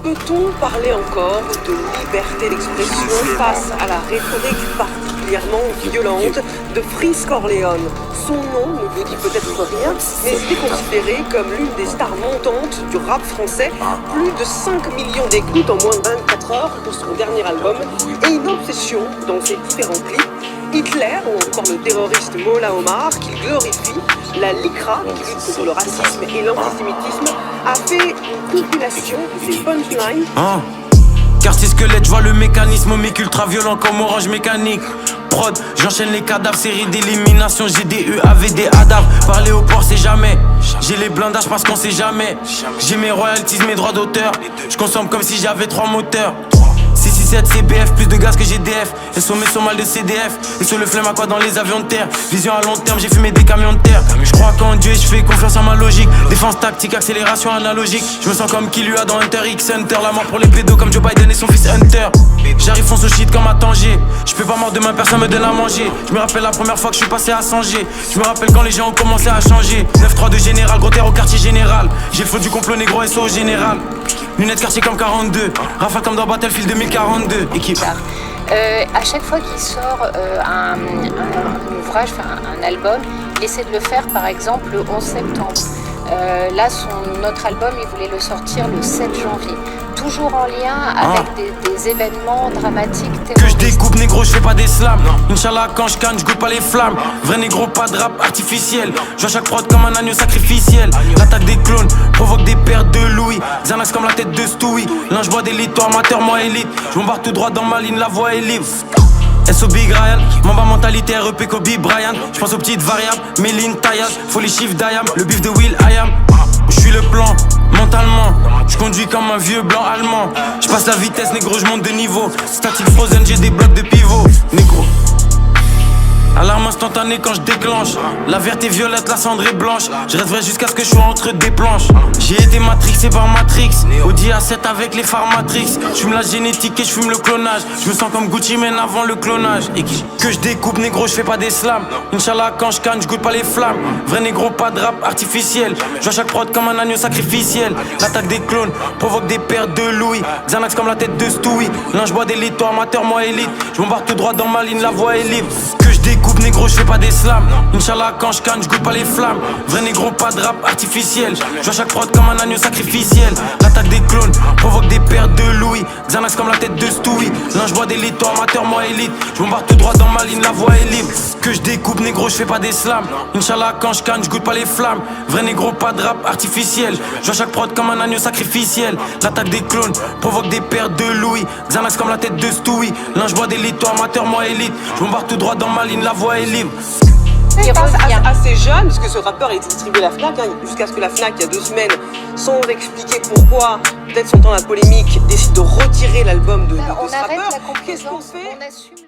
Peut-on parler encore de liberté d'expression face à la rhétorique particulièrement violente de Freeze Corleone? Son nom ne vous dit peut-être rien, mais il est considéré comme l'une des stars montantes du rap français. Plus de 5 millions d'écoutes en moins de 24 heures pour son dernier album et une obsession dans ses différents clips. Hitler ou encore le terroriste Mola Omar qu'il glorifie, la LICRA qui lutte contre le racisme et l'antisémitisme a fait une compilation de ses punchlines. Quartier squelette, je vois le mécanisme, mec ultra violent comme Orange Mécanique. Prod, j'enchaîne les cadavres, série d'élimination, GDE, AVD, ADAV. Parler au port, c'est jamais. J'ai les blindages parce qu'on sait jamais. J'ai mes royalties, mes droits d'auteur. Je consomme comme si j'avais 3 moteurs. 667 CBF, plus de gaz que GDF. Et sommets sont mal de CDF. Et sur le flemme à quoi dans les avions de terre. Vision à long terme, j'ai fumé des camions de terre. Je crois qu'en Dieu et je fais confiance en ma logique. Défense tactique, accélération analogique. Je me sens comme qui lui a dans Hunter X Hunter. La mort pour les pédos comme Joe Biden et son fils Hunter. J'arrive fonce au shit comme à Tanger. Je peux pas mort demain, personne me donne à manger. Je me rappelle la première fois que je suis passé à Sanger. Je me rappelle quand les gens ont commencé à changer. 9-3 de général, gros terre au quartier général. J'ai le faux du complot négro SO au général. Lunettes quartier comme 42. Rafale comme dans Battlefield 2042. Équipe. À chaque fois qu'il sort un ouvrage, un album, il essaie de le faire par exemple le 11 septembre. Là, notre album, il voulait le sortir le 7 janvier. Toujours en lien avec des événements dramatiques terroristes. Que je découpe négro, je fais pas des slams. Inch'Allah quand je canne, je goûte pas les flammes. Vrai négro, pas de rap artificiel. Je vois chaque prod comme un agneau sacrificiel. L'attaque des clones provoque des pertes de Louis. Xanax comme la tête de Stewie. L'un je bois d'élite, toi amateur, moi élite. Je m'embarque tout droit dans ma ligne, la voie est libre. SO Big Ryan, Mamba mentalité REP Kobe Bryant. J'pense aux petites variables, Méline, Taillage. Faut les chiffres d'Ayam, le bif de Will I am. J'suis le plan, mentalement. J'conduis comme un vieux blanc allemand. J'passe la vitesse, négro, j'monte de niveau. Static frozen, j'ai des blocs de pivot. Négro. Alarme instantanée quand je déclenche. La verte est violette, la cendre est blanche. Je reste vrai jusqu'à ce que je sois entre des planches. J'ai été matrixé par Matrix. Audi A7 avec les phares Matrix. J'fume la génétique et j'fume le clonage. Je me sens comme Gucci Mane avant le clonage. Et que je découpe négro, je fais pas des slams. Inch'Allah quand je canne, je goûte pas les flammes. Vrai négro, pas de rap artificiel. Je vois chaque prod comme un agneau sacrificiel. L'attaque des clones provoque des pertes de Louis. Xanax comme la tête de Stewie. L'un je bois d'élite, toi amateur, moi élite. Je m'embarque tout droit dans ma ligne, la voie est libre. Que je découpe négro, je fais pas des slams. Inch'Allah quand je canne, je goûte pas les flammes. Vrai négro, pas de rap artificiel. Je vois chaque prod comme un agneau sacrificiel. L'attaque des clones provoque des pertes de Louis. Xanax comme la tête de Stewie. L'un je bois d'élite, toi amateur, moi élite. Je m'embarque tout droit dans ma ligne, la voie est libre. Que je découpe négro, je fais pas des slams. Inch'Allah quand je canne, je goûte pas les flammes. Vrai négro, pas de rap artificiel. Je vois chaque prod comme un agneau sacrificiel. L'attaque des clones provoque des pertes de Louis. Xanax comme la tête de Stewie. L'un je bois d'élite, toi amateur, moi élite. Je m'embarque tout droit dans ma ligne, la voie est libre. Il passe assez jeune, puisque ce rappeur est distribué à la FNAC, jusqu'à ce que la FNAC, il y a 2 semaines, sans expliquer pourquoi, peut-être son temps la polémique, décide de retirer l'album de ce rappeur. On arrête la complaisance, on assume.